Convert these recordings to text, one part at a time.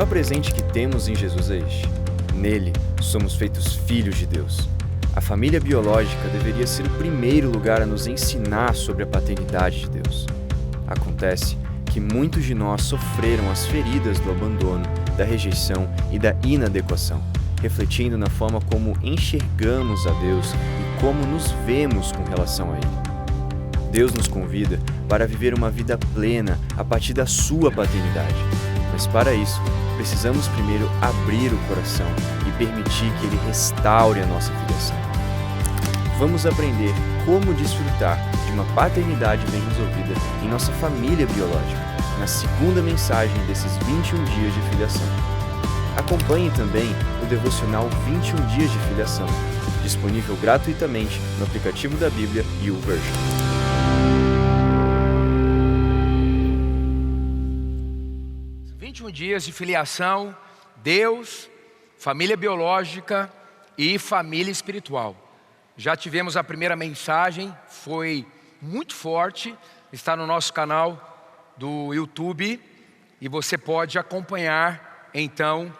maior presente que temos em Jesus é este. Nele, somos feitos filhos de Deus. A família biológica deveria ser o primeiro lugar a nos ensinar sobre a paternidade de Deus. Acontece que muitos de nós sofreram as feridas do abandono, da rejeição e da inadequação, refletindo na forma como enxergamos a Deus e como nos vemos com relação a Ele. Deus nos convida para viver uma vida plena a partir da sua paternidade. Mas para isso, precisamos primeiro abrir o coração e permitir que Ele restaure a nossa filiação. Vamos aprender como desfrutar de uma paternidade bem resolvida em nossa família biológica, na segunda mensagem desses 21 dias de filiação. Acompanhe também o devocional 21 dias de filiação, disponível gratuitamente no aplicativo da Bíblia YouVersion. Dias de filiação, Deus, família biológica e família espiritual. Já tivemos a primeira mensagem, foi muito forte, está no nosso canal do YouTube e você pode acompanhar então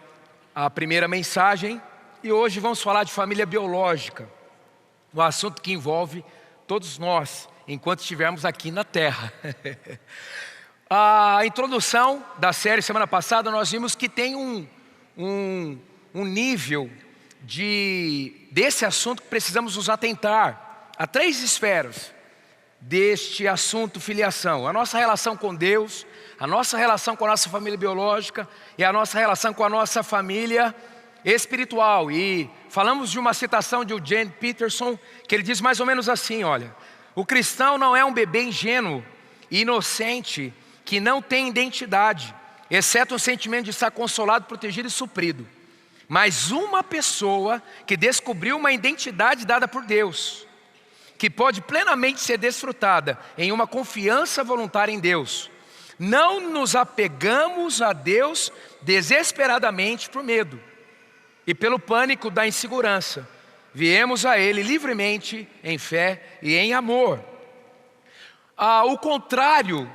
a primeira mensagem. E hoje vamos falar de família biológica, um assunto que envolve todos nós enquanto estivermos aqui na Terra. A introdução da série semana passada nós vimos que tem um nível desse assunto que precisamos nos atentar. Há 3 esferas deste assunto filiação: a nossa relação com Deus, a nossa relação com a nossa família biológica e a nossa relação com a nossa família espiritual. E falamos de uma citação de Eugene Peterson, que ele diz mais ou menos assim: olha, o cristão não é um bebê ingênuo e inocente que não tem identidade, exceto o sentimento de estar consolado, protegido e suprido, mas uma pessoa que descobriu uma identidade dada por Deus, que pode plenamente ser desfrutada em uma confiança voluntária em Deus. Não nos apegamos a Deus desesperadamente por medo e pelo pânico da insegurança. Viemos a Ele livremente em fé e em amor. O contrário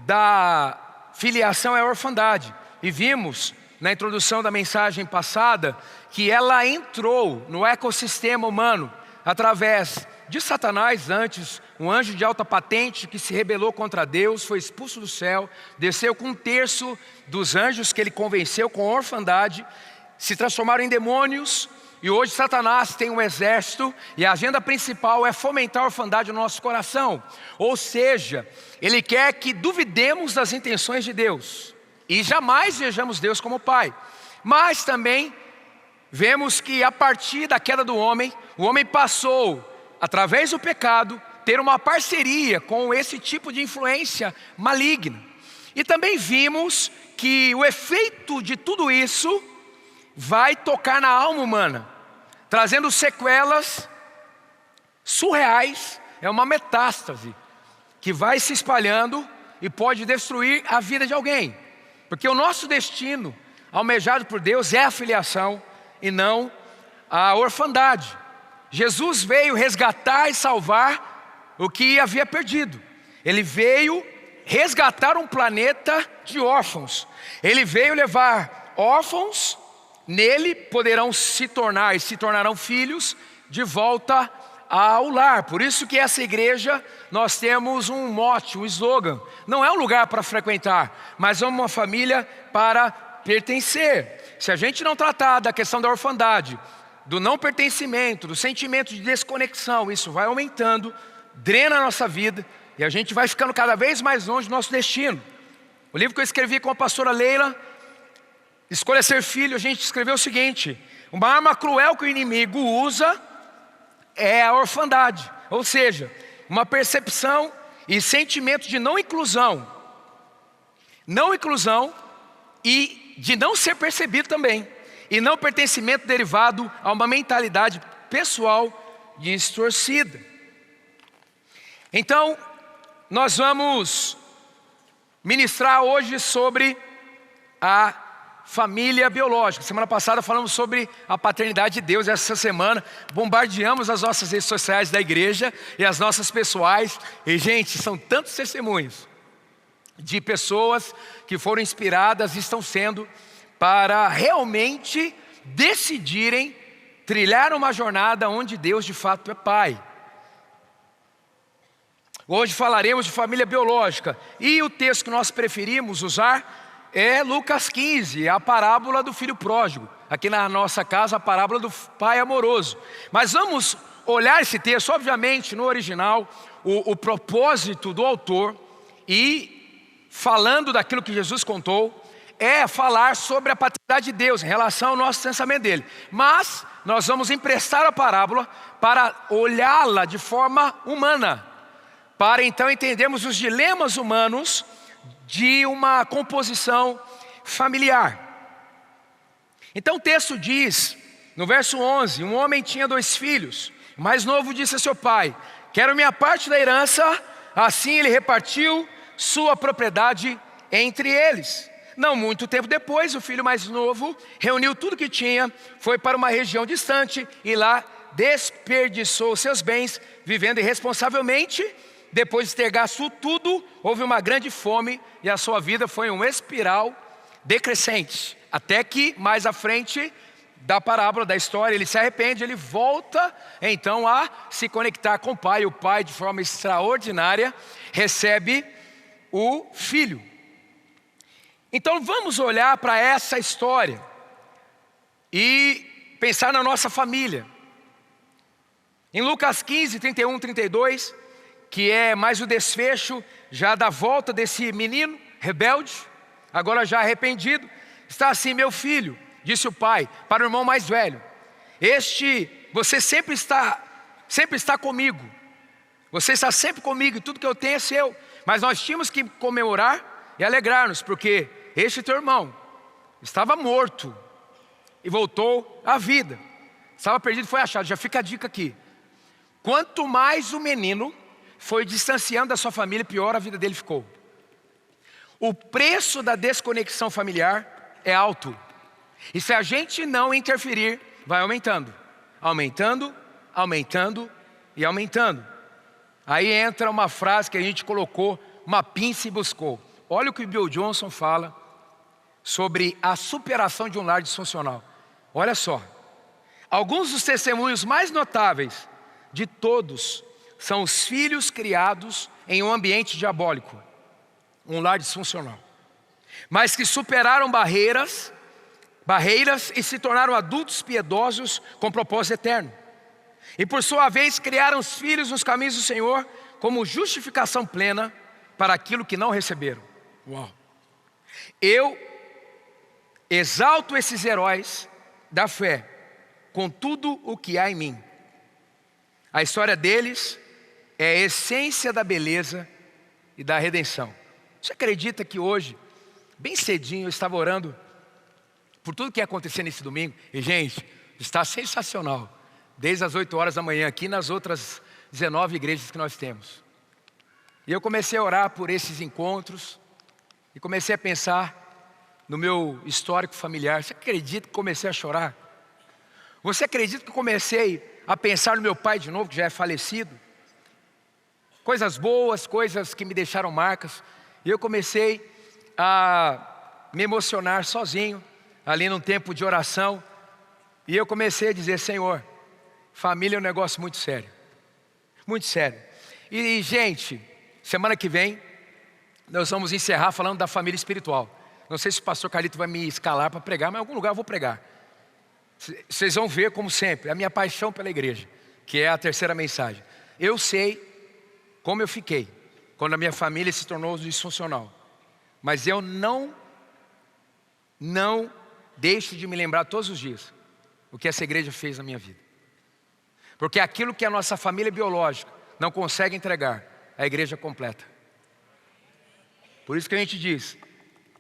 da filiação é a orfandade. E vimos na introdução da mensagem passada que ela entrou no ecossistema humano através de Satanás, antes um anjo de alta patente que se rebelou contra Deus, foi expulso do céu, desceu com 1/3 dos anjos que ele convenceu com a orfandade, se transformaram em demônios. E hoje Satanás tem um exército e a agenda principal é fomentar a orfandade no nosso coração. Ou seja, ele quer que duvidemos das intenções de Deus e jamais vejamos Deus como Pai. Mas também vemos que a partir da queda do homem, o homem passou, através do pecado, ter uma parceria com esse tipo de influência maligna. E também vimos que o efeito de tudo isso vai tocar na alma humana, trazendo sequelas surreais. É uma metástase que vai se espalhando e pode destruir a vida de alguém, porque o nosso destino almejado por Deus é a filiação e não a orfandade. Jesus veio resgatar e salvar o que havia perdido. Ele veio resgatar um planeta de órfãos. Ele veio levar órfãos, nele poderão se tornar e se tornarão filhos, de volta ao lar. Por isso que essa igreja, nós temos um mote, um slogan: não é um lugar para frequentar, mas é uma família para pertencer. Se a gente não tratar da questão da orfandade, do não pertencimento, do sentimento de desconexão, isso vai aumentando, drena a nossa vida e a gente vai ficando cada vez mais longe do nosso destino. O livro que eu escrevi com a pastora Leila, Escolha Ser Filho, a gente escreveu o seguinte: uma arma cruel que o inimigo usa é a orfandade, ou seja, uma percepção e sentimento de não inclusão e de não ser percebido também, e não pertencimento derivado a uma mentalidade pessoal distorcida. Então, nós vamos ministrar hoje sobre a família biológica. Semana passada falamos sobre a paternidade de Deus. Essa semana bombardeamos as nossas redes sociais da igreja e as nossas pessoais. E gente, são tantos testemunhos de pessoas que foram inspiradas e estão sendo para realmente decidirem trilhar uma jornada onde Deus de fato é Pai. Hoje falaremos de família biológica e o texto que nós preferimos usar é Lucas 15, a parábola do filho pródigo. Aqui na nossa casa, a parábola do pai amoroso. Mas vamos olhar esse texto, obviamente, no original, o propósito do autor, e falando daquilo que Jesus contou, é falar sobre a paternidade de Deus em relação ao nosso pensamento dele. Mas nós vamos emprestar a parábola para olhá-la de forma humana, para então entendermos os dilemas humanos de uma composição familiar. Então o texto diz, no verso 11, um homem tinha 2 filhos. O mais novo disse a seu pai: quero minha parte da herança. Assim ele repartiu sua propriedade entre eles. Não muito tempo depois, o filho mais novo reuniu tudo que tinha, foi para uma região distante e lá desperdiçou seus bens, vivendo irresponsavelmente. Depois de ter gasto tudo, houve uma grande fome e a sua vida foi uma espiral decrescente. Até que mais à frente da parábola, da história, ele se arrepende, ele volta então a se conectar com o pai. O pai, de forma extraordinária, recebe o filho. Então vamos olhar para essa história e pensar na nossa família. Em Lucas 15, 31, 32, que é mais o desfecho já da volta desse menino rebelde, agora já arrependido, está assim: meu filho, disse o pai para o irmão mais velho, você sempre está comigo, você está sempre comigo, e tudo que eu tenho é seu. Mas nós tínhamos que comemorar e alegrar-nos, porque este teu irmão estava morto e voltou à vida, estava perdido e foi achado. Já fica a dica aqui: quanto mais o menino foi distanciando da sua família, pior a vida dele ficou. O preço da desconexão familiar é alto, e se a gente não interferir, vai aumentando, aumentando, aumentando e aumentando. Aí entra uma frase que a gente colocou, uma pinça e buscou. Olha o que o Bill Johnson fala sobre a superação de um lar disfuncional. Olha só, alguns dos testemunhos mais notáveis de todos são os filhos criados em um ambiente diabólico, um lar disfuncional, mas que superaram barreiras e se tornaram adultos piedosos com propósito eterno. E por sua vez criaram os filhos nos caminhos do Senhor como justificação plena para aquilo que não receberam. Uau! Eu exalto esses heróis da fé com tudo o que há em mim. A história deles é a essência da beleza e da redenção. Você acredita que hoje, bem cedinho, eu estava orando por tudo que ia acontecer nesse domingo? E gente, está sensacional. Desde as 8 horas da manhã aqui nas outras 19 igrejas que nós temos. E eu comecei a orar por esses encontros e comecei a pensar no meu histórico familiar. Você acredita que comecei a chorar? Você acredita que comecei a pensar no meu pai de novo, que já é falecido? Coisas boas, coisas que me deixaram marcas. E eu comecei a me emocionar sozinho, ali num tempo de oração. E eu comecei a dizer: Senhor, família é um negócio muito sério. Muito sério. E gente, semana que vem nós vamos encerrar falando da família espiritual. Não sei se o pastor Carlito vai me escalar para pregar, mas em algum lugar eu vou pregar. Vocês vão ver, como sempre, a minha paixão pela igreja, que é a terceira mensagem. Eu sei como eu fiquei quando a minha família se tornou disfuncional, mas eu não deixo de me lembrar todos os dias o que essa igreja fez na minha vida. Porque aquilo que a nossa família biológica não consegue entregar, a igreja completa. Por isso que a gente diz: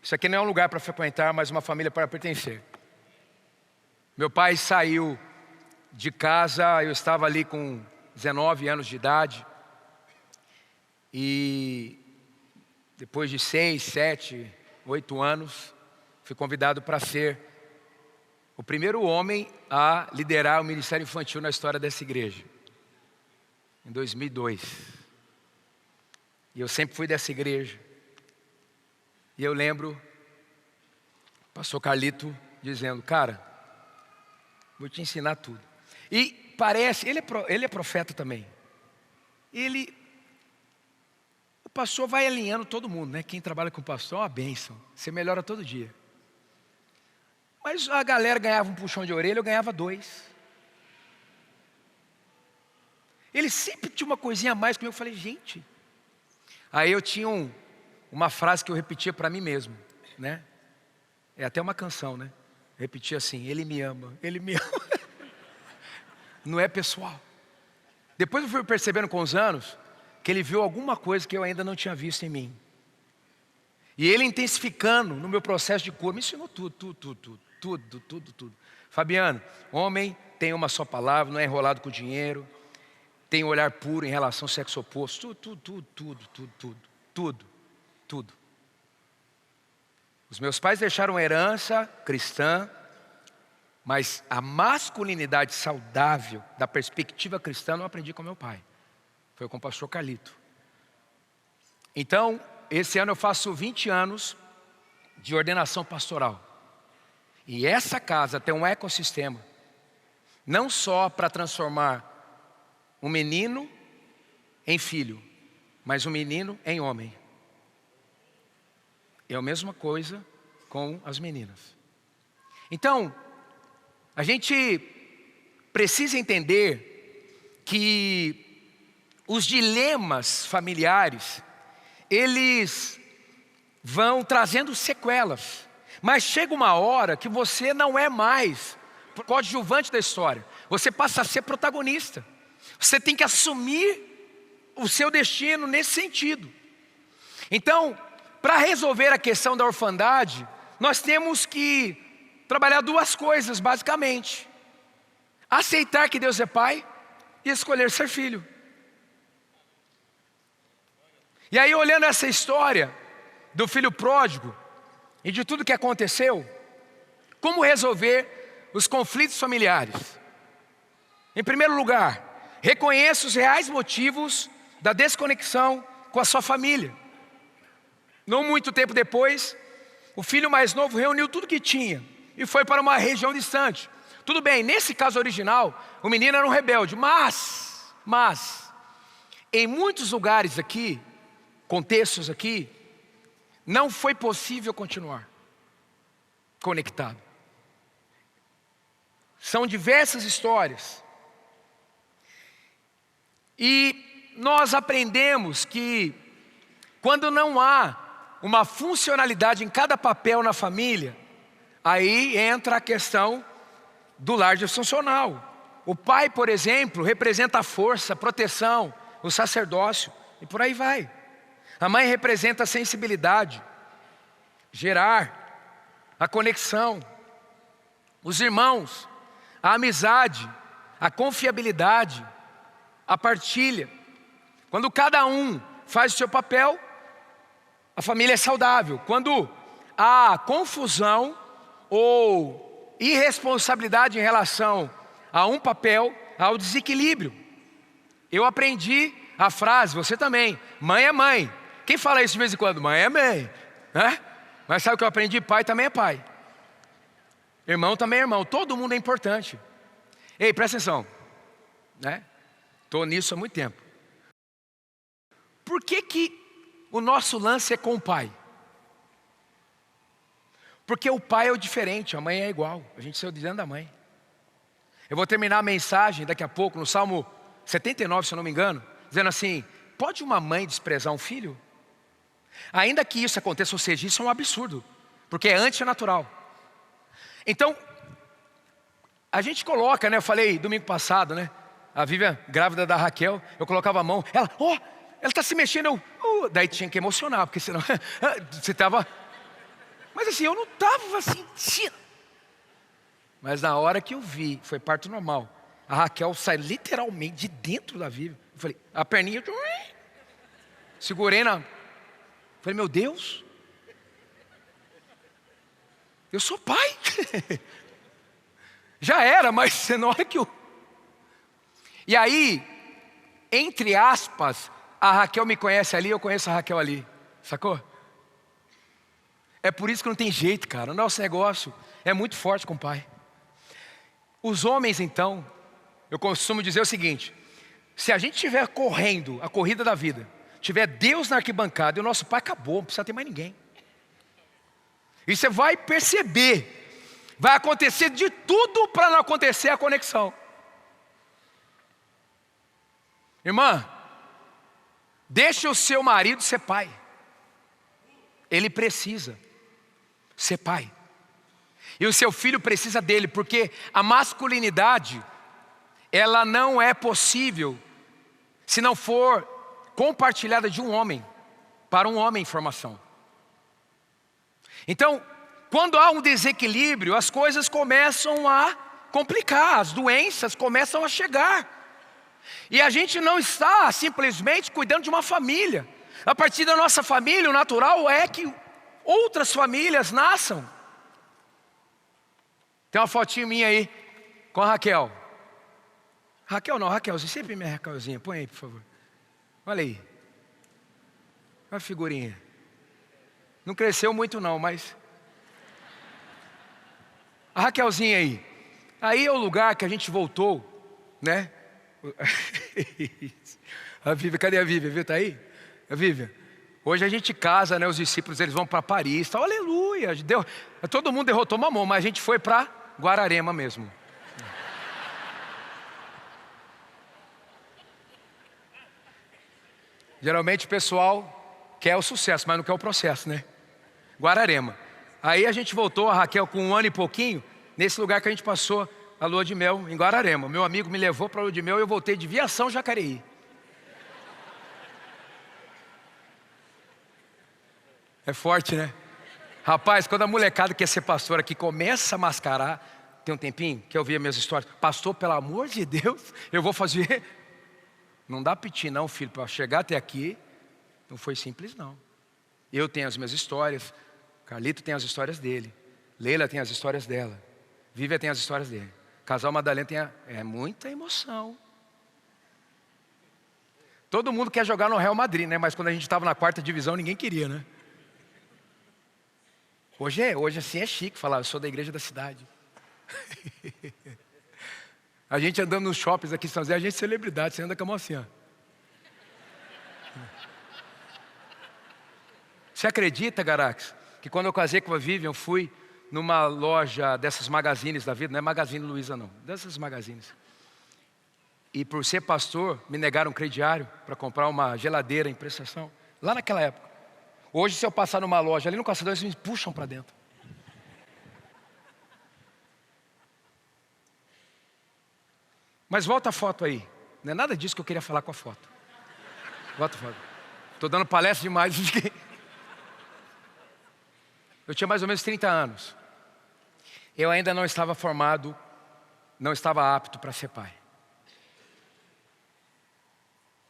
isso aqui não é um lugar para frequentar, mas uma família para pertencer. Meu pai saiu de casa, eu estava ali com 19 anos de idade. E depois de 6, 7, 8 anos, fui convidado para ser o primeiro homem a liderar o ministério infantil na história dessa igreja, em 2002. E eu sempre fui dessa igreja. E eu lembro Pastor Carlito dizendo, cara, vou te ensinar tudo. E parece, ele é profeta também. O pastor vai alinhando todo mundo, né? Quem trabalha com o pastor é uma bênção. Você melhora todo dia. Mas a galera ganhava um puxão de orelha, eu ganhava 2. Ele sempre tinha uma coisinha a mais comigo. Eu falei, gente. Aí eu tinha uma frase que eu repetia para mim mesmo, né? É até uma canção, né? Eu repetia assim, ele me ama, ele me ama. Não é pessoal. Depois eu fui percebendo com os anos que ele viu alguma coisa que eu ainda não tinha visto em mim. E ele intensificando no meu processo de cura, me ensinou tudo. Fabiano, homem tem uma só palavra, não é enrolado com dinheiro, tem um olhar puro em relação ao sexo oposto, tudo. Os meus pais deixaram uma herança cristã, mas a masculinidade saudável da perspectiva cristã eu não aprendi com meu pai. Foi com o pastor Carlito. Então, esse ano eu faço 20 anos de ordenação pastoral. E essa casa tem um ecossistema, não só para transformar um menino em filho, mas um menino em homem. É a mesma coisa com as meninas. Então, a gente precisa entender que os dilemas familiares, eles vão trazendo sequelas. Mas chega uma hora que você não é mais coadjuvante da história. Você passa a ser protagonista. Você tem que assumir o seu destino nesse sentido. Então, para resolver a questão da orfandade, nós temos que trabalhar 2 coisas, basicamente. Aceitar que Deus é pai e escolher ser filho. E aí, olhando essa história do filho pródigo e de tudo que aconteceu, como resolver os conflitos familiares? Em primeiro lugar, reconheça os reais motivos da desconexão com a sua família. Não muito tempo depois, o filho mais novo reuniu tudo que tinha e foi para uma região distante. Tudo bem, nesse caso original, o menino era um rebelde, mas, em muitos lugares aqui, contextos aqui, não foi possível continuar conectado. São diversas histórias. E nós aprendemos que quando não há uma funcionalidade em cada papel na família, aí entra a questão do lar disfuncional. O pai, por exemplo, representa a força, a proteção, o sacerdócio, e por aí vai. A mãe representa a sensibilidade, gerar, a conexão. Os irmãos, a amizade, a confiabilidade, a partilha. Quando cada um faz o seu papel, a família é saudável. Quando há confusão ou irresponsabilidade em relação a um papel, há o desequilíbrio. Eu aprendi a frase, você também, mãe é mãe. Quem fala isso de vez em quando? Mãe é mãe, né? Mas sabe o que eu aprendi? Pai também é pai. Irmão também é irmão. Todo mundo é importante. Ei, presta atenção, né? Estou nisso há muito tempo. Por que o nosso lance é com o pai? Porque o pai é o diferente, a mãe é igual. A gente saiu de dentro da mãe. Eu vou terminar a mensagem daqui a pouco, no Salmo 79, se eu não me engano, dizendo assim: pode uma mãe desprezar um filho? Ainda que isso aconteça, ou seja, isso é um absurdo, porque é antinatural. Então, a gente coloca, né? Eu falei domingo passado, né? A Vivian, grávida da Raquel, eu colocava a mão, ela está se mexendo, daí tinha que emocionar, porque senão você estava. Mas assim, eu não estava sentindo. Mas na hora que eu vi, foi parto normal. A Raquel sai literalmente de dentro da Vivian. Eu falei, a perninha, segurei na. Falei, meu Deus, eu sou pai. Já era, mas na hora que eu. E aí, entre aspas, a Raquel me conhece ali, eu conheço a Raquel ali. Sacou? É por isso que não tem jeito, cara. O nosso negócio é muito forte com o pai. Os homens, então, eu costumo dizer o seguinte: se a gente estiver correndo a corrida da vida, tiver Deus na arquibancada e o nosso pai, acabou, não precisa ter mais ninguém. E você vai perceber, vai acontecer de tudo para não acontecer a conexão. Irmã, deixe o seu marido ser pai. Ele precisa ser pai. E o seu filho precisa dele, porque a masculinidade, ela não é possível se não for compartilhada de um homem, para um homem em formação. Então, quando há um desequilíbrio, as coisas começam a complicar, as doenças começam a chegar. E a gente não está simplesmente cuidando de uma família. A partir da nossa família, o natural é que outras famílias nasçam. Tem uma fotinho minha aí com a Raquel. Raquel não, Raquelzinha, sempre minha Raquelzinha, põe aí por favor. Olha aí. Olha a figurinha. Não cresceu muito não, mas... A Raquelzinha aí. Aí é o lugar que a gente voltou, né? A Vívia, cadê a Vívia? Viu, tá aí? A Vívia. Hoje a gente casa, né? Os discípulos, eles vão para Paris, tá? Aleluia. Todo mundo derrotou Mamon, mas a gente foi para Guararema mesmo. Geralmente o pessoal quer o sucesso, mas não quer o processo, né? Guararema. Aí a gente voltou, a Raquel com 1 ano e pouquinho, nesse lugar que a gente passou a lua de mel, em Guararema. Meu amigo me levou para a lua de mel e eu voltei de Viação, Jacareí. É forte, né? Rapaz, quando a molecada quer ser pastor aqui começa a mascarar, tem um tempinho que eu vi as minhas histórias. Pastor, pelo amor de Deus, eu vou fazer... Não dá piti não, filho, para chegar até aqui, não foi simples não. Eu tenho as minhas histórias, Carlito tem as histórias dele, Leila tem as histórias dela, Vívia tem as histórias dele. Casal Madalena tem é muita emoção. Todo mundo quer jogar no Real Madrid, né? Mas quando a gente estava na 4ª divisão, ninguém queria, né? Hoje assim é chique falar, eu sou da igreja da cidade. A gente andando nos shoppings aqui em São José, a gente é celebridade, você anda com a mão assim, ó. Você acredita, Garax, que quando eu casei com a Vivian, eu fui numa loja dessas magazines da vida, não é Magazine Luiza não, dessas magazines. E por ser pastor, me negaram um crediário para comprar uma geladeira em prestação, lá naquela época. Hoje, se eu passar numa loja ali no Caçador, eles me puxam para dentro. Mas volta a foto aí. Não é nada disso que eu queria falar com a foto. Volta a foto. Estou dando palestra demais. Eu tinha mais ou menos 30 anos. Eu ainda não estava formado, não estava apto para ser pai.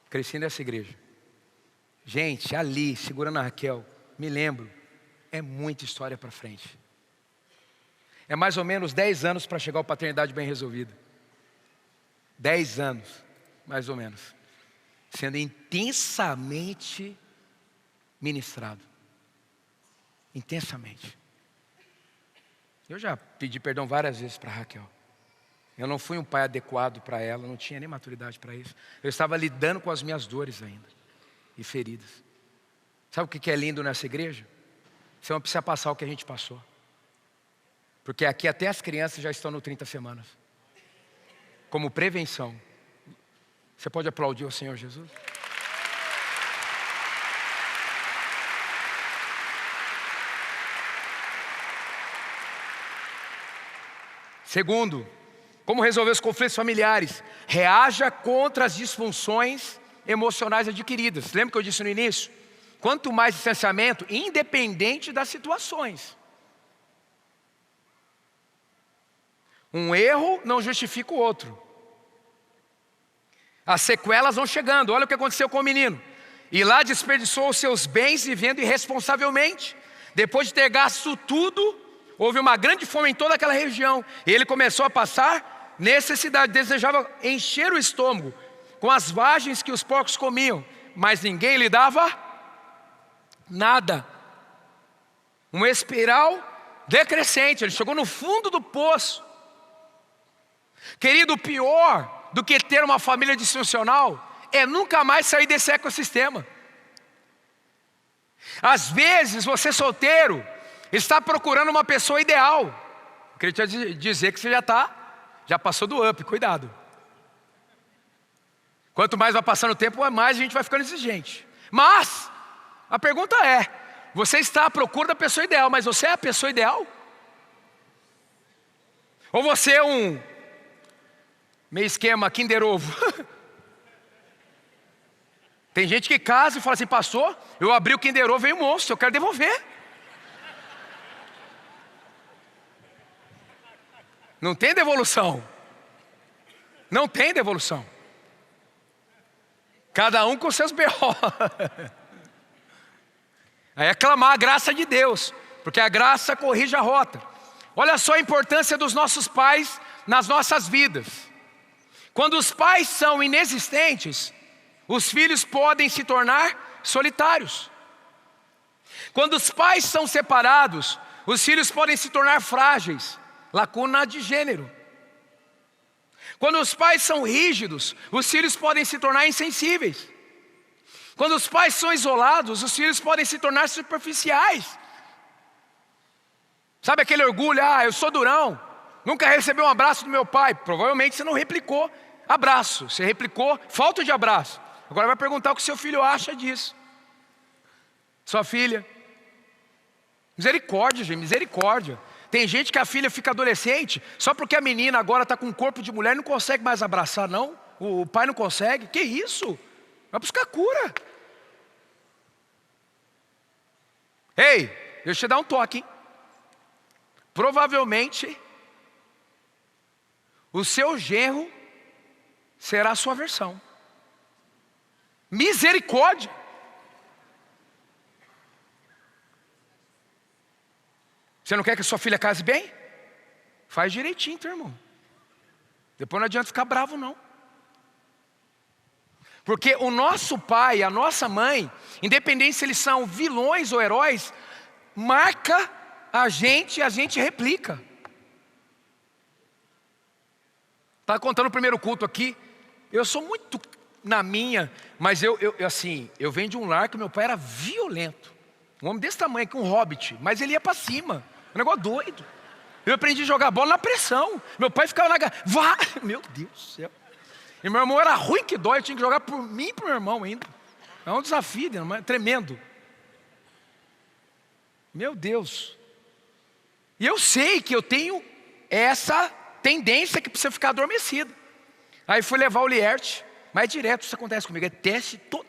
Cresci nessa igreja. Gente, ali, segurando a Raquel, me lembro, é muita história para frente. É mais ou menos 10 anos para chegar à paternidade bem resolvida. 10 anos, mais ou menos, sendo intensamente ministrado. Intensamente. Eu já pedi perdão várias vezes para Raquel. Eu não fui um pai adequado para ela, não tinha nem maturidade para isso. Eu estava lidando com as minhas dores ainda, e feridas. Sabe o que é lindo nessa igreja? Você não precisa passar o que a gente passou. Porque aqui até as crianças já estão no 30 semanas. Como prevenção. Você pode aplaudir o Senhor Jesus? Segundo, como resolver os conflitos familiares? Reaja contra as disfunções emocionais adquiridas. Lembra que eu disse no início? Quanto mais distanciamento, independente das situações. Um erro não justifica o outro. As sequelas vão chegando. Olha o que aconteceu com o menino. E lá desperdiçou os seus bens vivendo irresponsavelmente. Depois de ter gasto tudo, houve uma grande fome em toda aquela região. E ele começou a passar necessidade. Desejava encher o estômago com as vagens que os porcos comiam. Mas ninguém lhe dava nada. uma espiral decrescente. Ele chegou no fundo do poço. Querido, pior do que ter uma família disfuncional é nunca mais sair desse ecossistema. Às vezes você solteiro está procurando uma pessoa ideal. Eu queria te dizer que você já passou do up, cuidado. Quanto mais vai passando o tempo, mais a gente vai ficando exigente. Mas a pergunta é, você está à procura da pessoa ideal, mas você é a pessoa ideal? Ou você é um meio esquema Kinder Ovo? Tem gente que casa e fala assim, pastor, eu abri o Kinder Ovo e veio um monstro, eu quero devolver. Não tem devolução. Não tem devolução. Cada um com seus B.O. Aí é clamar a graça de Deus, porque a graça corrige a rota. Olha só a importância dos nossos pais nas nossas vidas. Quando os pais são inexistentes, os filhos podem se tornar solitários. Quando os pais são separados, os filhos podem se tornar frágeis, lacuna de gênero. Quando os pais são rígidos, os filhos podem se tornar insensíveis. Quando os pais são isolados, os filhos podem se tornar superficiais. Sabe aquele orgulho, eu sou durão, nunca recebi um abraço do meu pai. Provavelmente você não replicou abraço, você replicou falta de abraço. Agora vai perguntar o que seu filho acha disso. Sua filha. Misericórdia, gente, misericórdia. Tem gente que a filha fica adolescente, só porque a menina agora está com um corpo de mulher, não consegue mais abraçar, não. O pai não consegue. Que isso? Vai buscar cura. Ei, deixa eu te dar um toque, hein? Provavelmente, o seu genro será a sua versão. Misericórdia. Você não quer que a sua filha case bem? Faz direitinho, teu irmão. Depois não adianta ficar bravo, não. Porque o nosso pai, a nossa mãe, independente se eles são vilões ou heróis, marca a gente replica. Estava contando o primeiro culto aqui. Eu sou muito na minha, mas eu venho de um lar que meu pai era violento. Um homem desse tamanho aqui, um hobbit, mas ele ia para cima. Um negócio doido. Eu aprendi a jogar bola na pressão. Meu pai ficava na... Vá! Meu Deus do céu. E meu irmão era ruim que dói, eu tinha que jogar por mim e pro meu irmão ainda. É um desafio, tremendo. Meu Deus. E eu sei que eu tenho essa tendência que precisa ficar adormecido. Aí fui levar o Lierte, mas direto isso acontece comigo, é teste todo.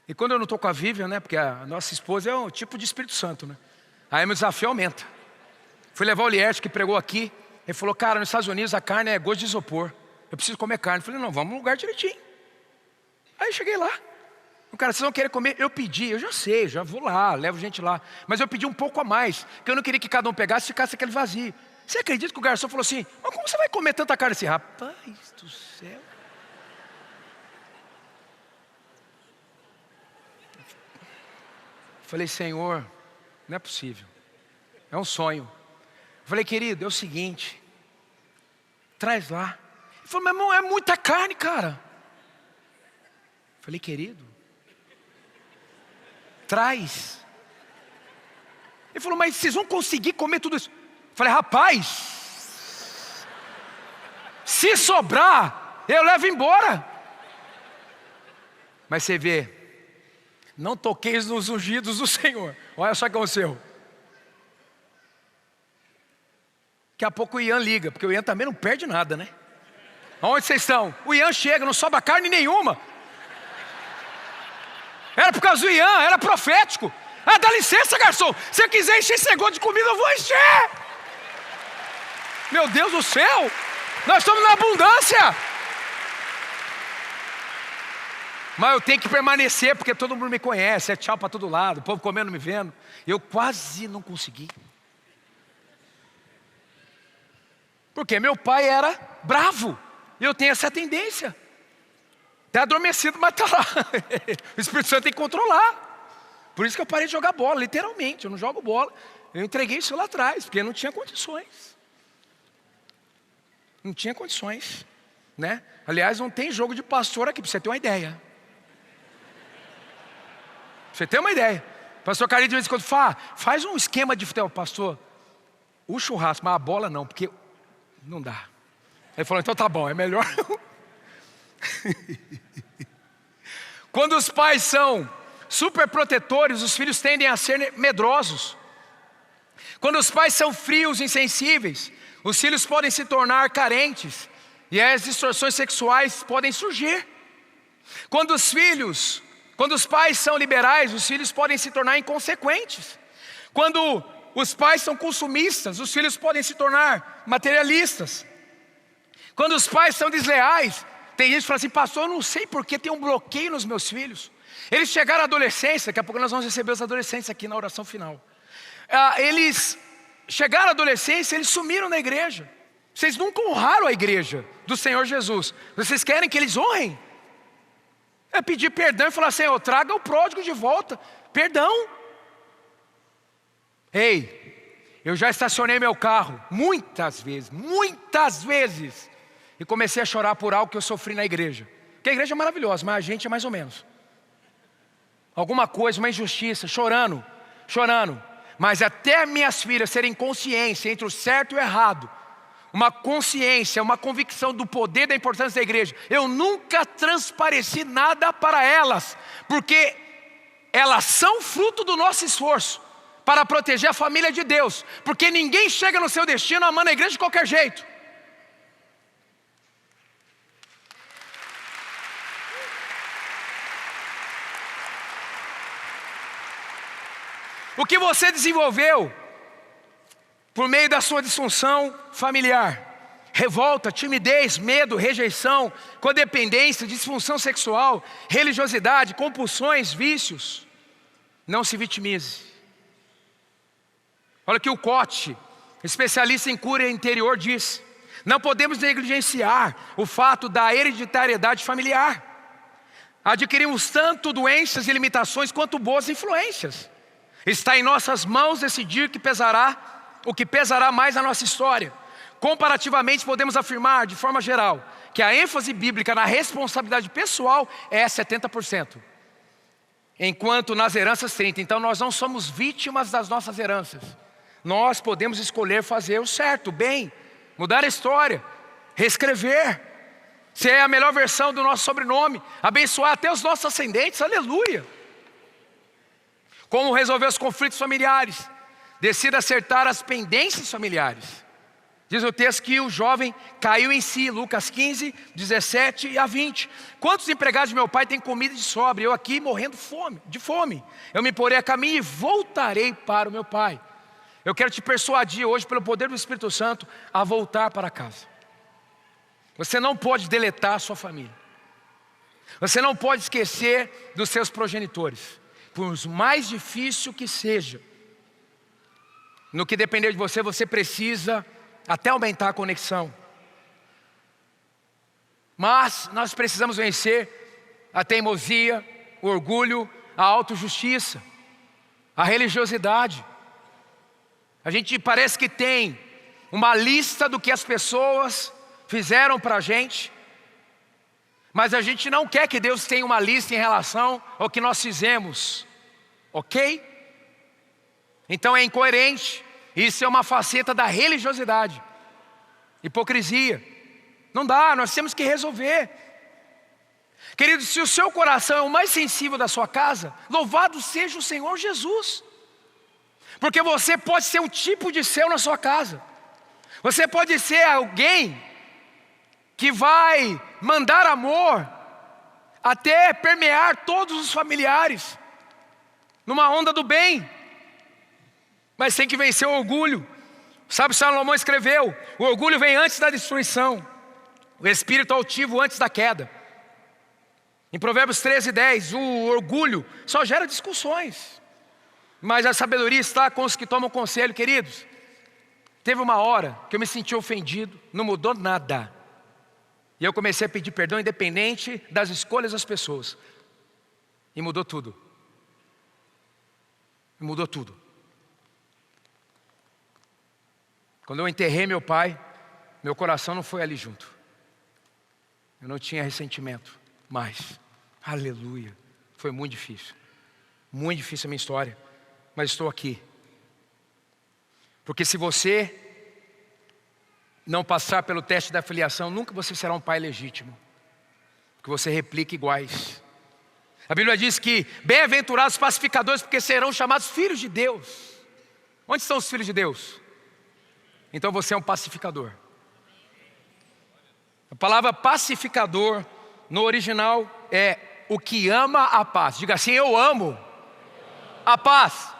E quando eu não estou com a Vivian, porque a nossa esposa é um tipo de Espírito Santo, aí meu desafio aumenta. Fui levar o Lierte que pregou aqui. Ele falou, cara, nos Estados Unidos a carne é gosto de isopor. Eu preciso comer carne. Eu falei, não, vamos num lugar direitinho. Aí cheguei lá. O cara, vocês vão querer comer? Eu pedi, eu já sei, já vou lá, levo gente lá. Mas eu pedi um pouco a mais, porque eu não queria que cada um pegasse e ficasse aquele vazio. Você acredita que o garçom falou assim, mas como você vai comer tanta carne assim? Rapaz do céu. Falei, Senhor, não é possível. É um sonho. Falei, querido, é o seguinte, traz lá. Ele falou, meu irmão, é muita carne, cara. Falei, querido, traz. Ele falou, mas vocês vão conseguir comer tudo isso? Falei, rapaz, se sobrar, eu levo embora. Mas você vê, não toqueis nos ungidos do Senhor. Olha só o que aconteceu. Daqui a pouco o Ian liga, porque o Ian também não perde nada, né? Onde vocês estão? O Ian chega, não sobra carne nenhuma. Era por causa do Ian, era profético. Dá licença, garçom, se eu quiser encher esse negócio de comida, eu vou encher. Meu Deus do céu, nós estamos na abundância. Mas eu tenho que permanecer, porque todo mundo me conhece, é tchau para todo lado, o povo comendo, me vendo. Eu quase não consegui. Porque meu pai era bravo, e eu tenho essa tendência. Está adormecido, mas está lá. O Espírito Santo tem que controlar. Por isso que eu parei de jogar bola, literalmente. Eu não jogo bola. Eu entreguei isso lá atrás, porque eu não tinha condições. Não tinha condições, né? Aliás, não tem jogo de pastor aqui, para você ter uma ideia. Pra você ter uma ideia. Pastor Carlinhos de vez em quando faz um esquema de futebol. Pastor, o churrasco, mas a bola não, porque não dá. Ele falou, então tá bom, é melhor. Quando os pais são super protetores, os filhos tendem a ser medrosos. Quando os pais são frios, insensíveis, os filhos podem se tornar carentes e as distorções sexuais podem surgir. Quando os pais são liberais, os filhos podem se tornar inconsequentes. Quando os pais são consumistas, os filhos podem se tornar materialistas. Quando os pais são desleais, tem gente que fala assim, pastor, eu não sei porque tem um bloqueio nos meus filhos. Eles chegaram à adolescência, daqui a pouco nós vamos receber os adolescentes aqui na oração final. Eles chegaram à adolescência, eles sumiram na igreja. Vocês nunca honraram a igreja do Senhor Jesus. Vocês querem que eles honrem? É pedir perdão e falar, Senhor, traga o pródigo de volta. Perdão. Ei, eu já estacionei meu carro muitas vezes. E comecei a chorar por algo que eu sofri na igreja. Porque a igreja é maravilhosa, mas a gente é mais ou menos. Alguma coisa, uma injustiça, chorando. Mas até minhas filhas serem consciência entre o certo e o errado, uma consciência, uma convicção do poder, da importância da igreja, eu nunca transpareci nada para elas, porque elas são fruto do nosso esforço para proteger a família de Deus, porque ninguém chega no seu destino amando a igreja de qualquer jeito. O que você desenvolveu por meio da sua disfunção familiar, revolta, timidez, medo, rejeição, codependência, disfunção sexual, religiosidade, compulsões, vícios, não se vitimize. Olha o que o Cote, especialista em cura interior, diz: não podemos negligenciar o fato da hereditariedade familiar. Adquirimos tanto doenças e limitações quanto boas influências. Está em nossas mãos decidir o que pesará mais na nossa história. Comparativamente, podemos afirmar, de forma geral, que a ênfase bíblica na responsabilidade pessoal é 70%. Enquanto nas heranças 30%. Então nós não somos vítimas das nossas heranças. Nós podemos escolher fazer o certo, o bem, mudar a história, reescrever, ser a melhor versão do nosso sobrenome, abençoar até os nossos ascendentes, aleluia. Como resolver os conflitos familiares? Decida acertar as pendências familiares. Diz o texto que o jovem caiu em si, Lucas 15, 17 a 20. Quantos empregados de meu pai têm comida de sobra? Eu aqui morrendo de fome. Eu me porei a caminho e voltarei para o meu pai. Eu quero te persuadir hoje, pelo poder do Espírito Santo, a voltar para casa. Você não pode deletar a sua família. Você não pode esquecer dos seus progenitores. Por mais difícil que seja, no que depender de você, você precisa até aumentar a conexão. Mas nós precisamos vencer a teimosia, o orgulho, a autojustiça, a religiosidade. A gente parece que tem uma lista do que as pessoas fizeram para a gente, mas a gente não quer que Deus tenha uma lista em relação ao que nós fizemos, ok? Então é incoerente. Isso é uma faceta da religiosidade, hipocrisia. Não dá, nós temos que resolver. Querido, se o seu coração é o mais sensível da sua casa, louvado seja o Senhor Jesus. Porque você pode ser um tipo de céu na sua casa. Você pode ser alguém que vai mandar amor até permear todos os familiares, numa onda do bem. Mas tem que vencer o orgulho. Sabe, Salomão escreveu: o orgulho vem antes da destruição, o espírito altivo antes da queda. Em Provérbios 13:10, o orgulho só gera discussões, mas a sabedoria está com os que tomam conselho. Queridos, teve uma hora que eu me senti ofendido, não mudou nada. E eu comecei a pedir perdão independente das escolhas das pessoas. E mudou tudo. E mudou tudo. Quando eu enterrei meu pai, meu coração não foi ali junto. Eu não tinha ressentimento mais. Aleluia. Foi muito difícil. Muito difícil a minha história. Mas estou aqui. Porque se você não passar pelo teste da filiação, nunca você será um pai legítimo. Porque você replica iguais. A Bíblia diz que bem-aventurados os pacificadores, porque serão chamados filhos de Deus. Onde estão os filhos de Deus? Então você é um pacificador. A palavra pacificador no original é o que ama a paz. Diga assim: eu amo a paz.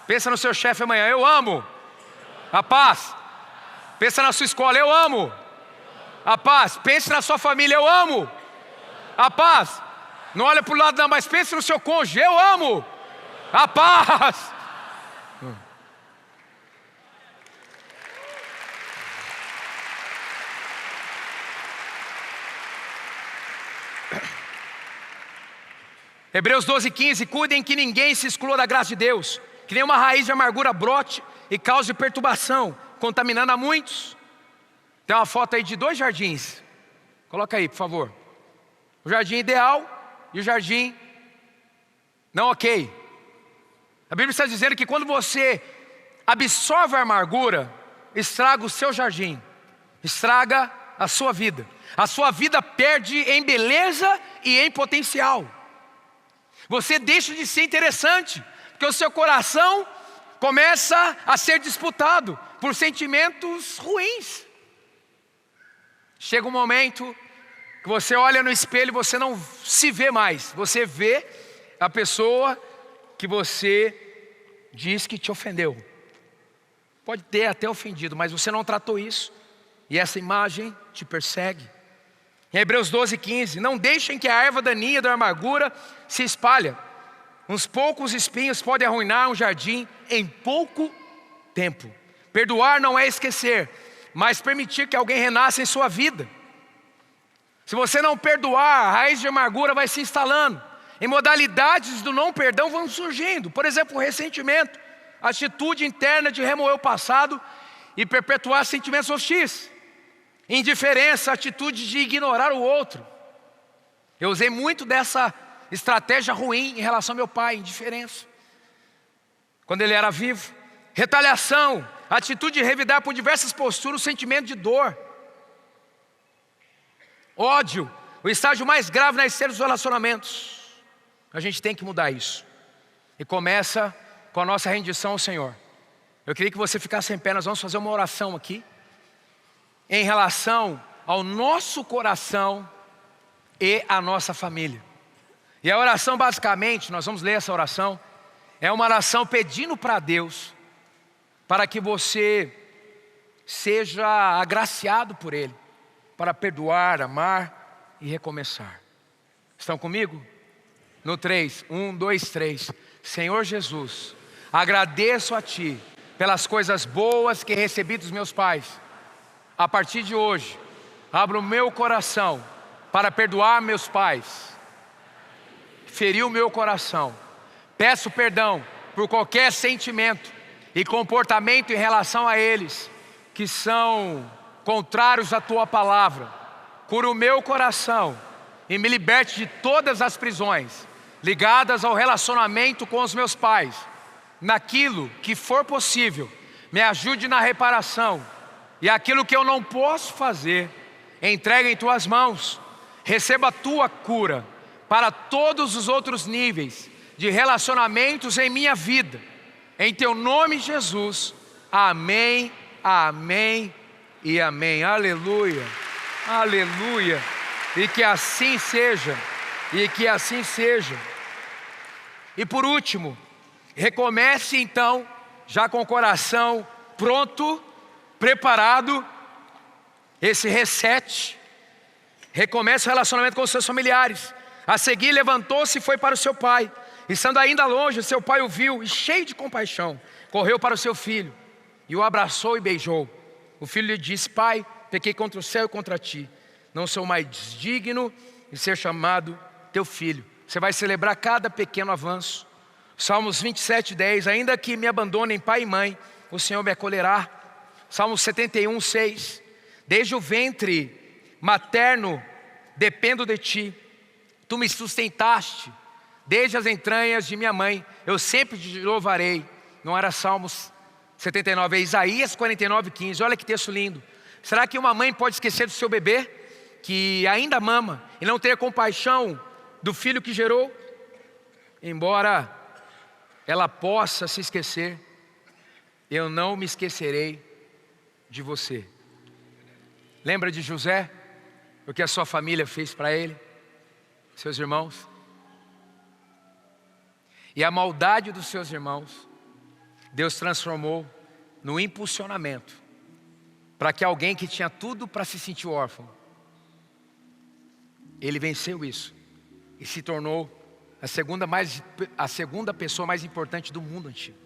Pensa no seu chefe amanhã: eu amo a paz. Pensa na sua escola: eu amo a paz. Pense na sua família: eu amo a paz. Não olha para o lado não, mas pense no seu cônjuge: eu amo a paz. Hebreus 12:15, cuidem que ninguém se exclua da graça de Deus, que nenhuma raiz de amargura brote e cause perturbação, contaminando a muitos. Tem uma foto aí de 2 jardins, coloca aí por favor. O jardim ideal e o jardim não ok. A Bíblia está dizendo que quando você absorve a amargura, estraga o seu jardim, estraga a sua vida. A sua vida perde em beleza e em potencial. Você deixa de ser interessante, porque o seu coração começa a ser disputado por sentimentos ruins. Chega um momento que você olha no espelho e você não se vê mais. Você vê a pessoa que você diz que te ofendeu. Pode ter até ofendido, mas você não tratou isso. E essa imagem te persegue. Em Hebreus 12:15, não deixem que a erva daninha da amargura se espalhe. Uns poucos espinhos podem arruinar um jardim em pouco tempo. Perdoar não é esquecer, mas permitir que alguém renasça em sua vida. Se você não perdoar, a raiz de amargura vai se instalando. E modalidades do não perdão vão surgindo. Por exemplo, o ressentimento, a atitude interna de remoer o passado e perpetuar sentimentos hostis. Indiferença, a atitude de ignorar o outro. Eu usei muito dessa estratégia ruim em relação ao meu pai, indiferença, quando ele era vivo. Retaliação, a atitude de revidar por diversas posturas o sentimento de dor. Ódio, o estágio mais grave na esteira dos relacionamentos. A gente tem que mudar isso. E começa com a nossa rendição ao Senhor. Eu queria que você ficasse em pé, nós vamos fazer uma oração aqui em relação ao nosso coração e a nossa família. E a oração basicamente, nós vamos ler essa oração, é uma oração pedindo para Deus, para que você seja agraciado por Ele, para perdoar, amar e recomeçar. Estão comigo? No 3, 1, 2, 3. Senhor Jesus, agradeço a Ti pelas coisas boas que recebi dos meus pais. A partir de hoje, abro o meu coração para perdoar meus pais. Feriu o meu coração. Peço perdão por qualquer sentimento e comportamento em relação a eles que são contrários à Tua palavra. Cura o meu coração e me liberte de todas as prisões ligadas ao relacionamento com os meus pais. Naquilo que for possível, me ajude na reparação. E aquilo que eu não posso fazer, entregue em Tuas mãos. Receba a Tua cura para todos os outros níveis de relacionamentos em minha vida. Em Teu nome, Jesus. Amém, amém e amém. Aleluia, aleluia. E que assim seja, e que assim seja. E por último, recomece então, já com o coração pronto, preparado, esse reset. Recomece o relacionamento com os seus familiares. A seguir levantou-se e foi para o seu pai. Estando ainda longe, seu pai o viu e cheio de compaixão, correu para o seu filho e o abraçou e beijou. O filho lhe disse: pai, pequei contra o céu e contra ti. Não sou mais digno de ser chamado teu filho. Você vai celebrar cada pequeno avanço. Salmos 27:10, ainda que me abandonem pai e mãe, o Senhor me acolherá. Salmos 71:6, desde o ventre materno dependo de ti, tu me sustentaste, desde as entranhas de minha mãe, eu sempre te louvarei. Não era Salmos 79, é Isaías 49:15, olha que texto lindo. Será que uma mãe pode esquecer do seu bebê, que ainda mama, e não ter compaixão do filho que gerou? Embora ela possa se esquecer, eu não me esquecerei de você. Lembra de José? O que a sua família fez para ele, seus irmãos? E a maldade dos seus irmãos, Deus transformou no impulsionamento, para que alguém que tinha tudo para se sentir órfão, ele venceu isso e se tornou a segunda pessoa mais importante do mundo antigo.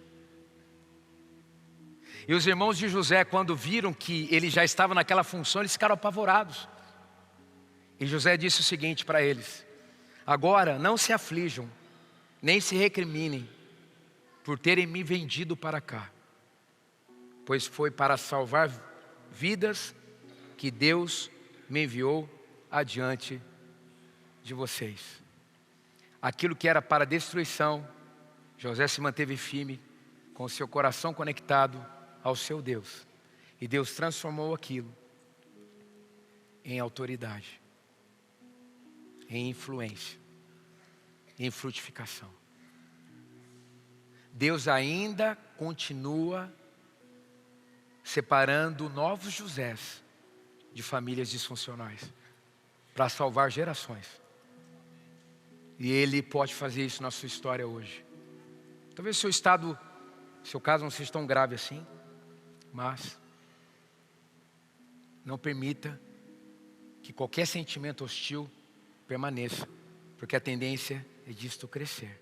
E os irmãos de José, quando viram que ele já estava naquela função, eles ficaram apavorados. E José disse o seguinte para eles: agora não se aflijam, nem se recriminem por terem me vendido para cá, pois foi para salvar vidas que Deus me enviou adiante de vocês. Aquilo que era para destruição, José se manteve firme, com seu coração conectado ao seu Deus. E Deus transformou aquilo em autoridade, em influência, em frutificação. Deus ainda continua separando novos Josés de famílias disfuncionais para salvar gerações. E Ele pode fazer isso na sua história hoje. Talvez o seu caso não seja tão grave assim, mas não permita que qualquer sentimento hostil permaneça, porque a tendência é disto crescer.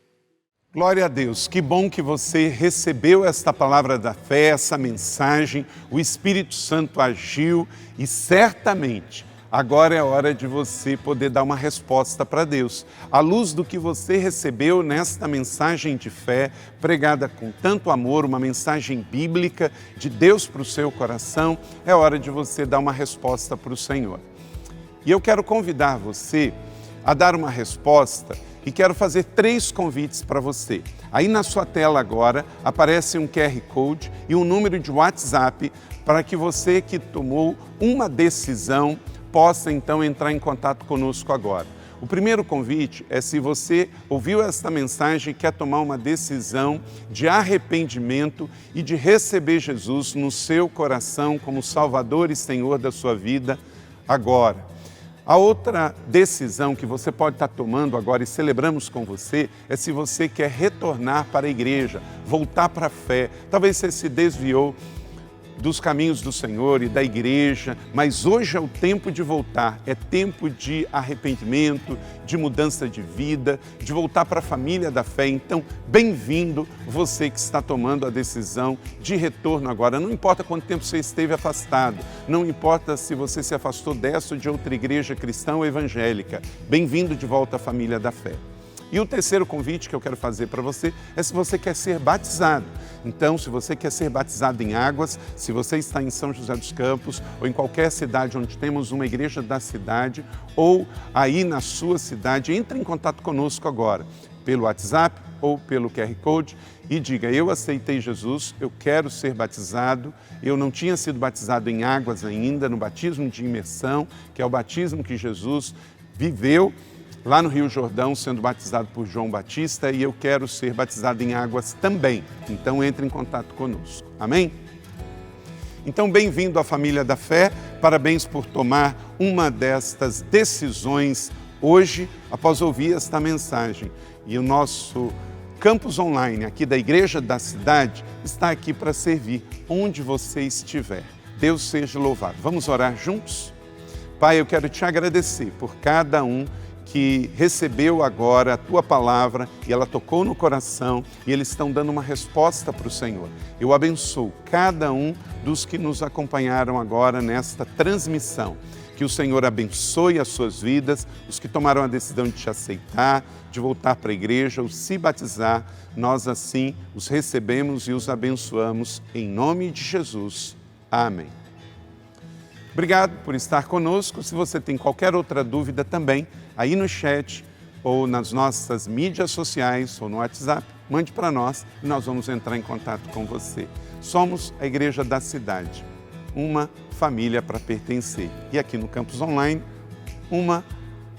Glória a Deus, que bom que você recebeu esta palavra da fé, essa mensagem, o Espírito Santo agiu e certamente agora é hora de você poder dar uma resposta para Deus. À luz do que você recebeu nesta mensagem de fé, pregada com tanto amor, uma mensagem bíblica de Deus para o seu coração, é hora de você dar uma resposta para o Senhor. E eu quero convidar você a dar uma resposta e quero fazer 3 convites para você. Aí na sua tela agora aparece um QR Code e um número de WhatsApp para que você que tomou uma decisão possa então entrar em contato conosco agora. O primeiro convite é se você ouviu esta mensagem e quer tomar uma decisão de arrependimento e de receber Jesus no seu coração como Salvador e Senhor da sua vida agora. A outra decisão que você pode estar tomando agora e celebramos com você é se você quer retornar para a igreja, voltar para a fé. Talvez você se desviou dos caminhos do Senhor e da igreja, mas hoje é o tempo de voltar, é tempo de arrependimento, de mudança de vida, de voltar para a família da fé. Então, bem-vindo você que está tomando a decisão de retorno agora. Não importa quanto tempo você esteve afastado, não importa se você se afastou dessa ou de outra igreja cristã ou evangélica, bem-vindo de volta à família da fé. E o terceiro convite que eu quero fazer para você é se você quer ser batizado. Então, se você quer ser batizado em águas, se você está em São José dos Campos ou em qualquer cidade onde temos uma igreja da cidade ou aí na sua cidade, entre em contato conosco agora, pelo WhatsApp ou pelo QR Code e diga: eu aceitei Jesus, eu quero ser batizado, eu não tinha sido batizado em águas ainda, no batismo de imersão, que é o batismo que Jesus viveu lá no Rio Jordão, sendo batizado por João Batista, e eu quero ser batizado em águas também. Então, entre em contato conosco. Amém? Então, bem-vindo à família da fé. Parabéns por tomar uma destas decisões hoje, após ouvir esta mensagem. E o nosso campus online aqui da Igreja da Cidade está aqui para servir onde você estiver. Deus seja louvado. Vamos orar juntos? Pai, eu quero te agradecer por cada um que recebeu agora a Tua palavra e ela tocou no coração e eles estão dando uma resposta para o Senhor. Eu abençoo cada um dos que nos acompanharam agora nesta transmissão. Que o Senhor abençoe as suas vidas, os que tomaram a decisão de te aceitar, de voltar para a igreja ou se batizar, nós assim os recebemos e os abençoamos em nome de Jesus. Amém. Obrigado por estar conosco. Se você tem qualquer outra dúvida também, aí no chat ou nas nossas mídias sociais ou no WhatsApp, mande para nós e nós vamos entrar em contato com você. Somos a Igreja da Cidade, uma família para pertencer. E aqui no Campus Online, uma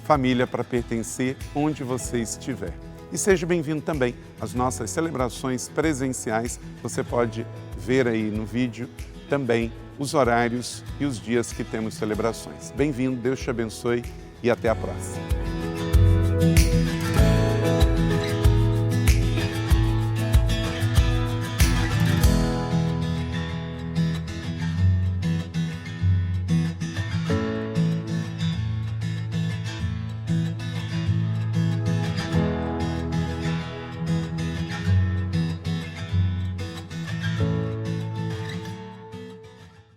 família para pertencer onde você estiver. E seja bem-vindo também às nossas celebrações presenciais. Você pode ver aí no vídeo também os horários e os dias que temos celebrações. Bem-vindo, Deus te abençoe e até a próxima.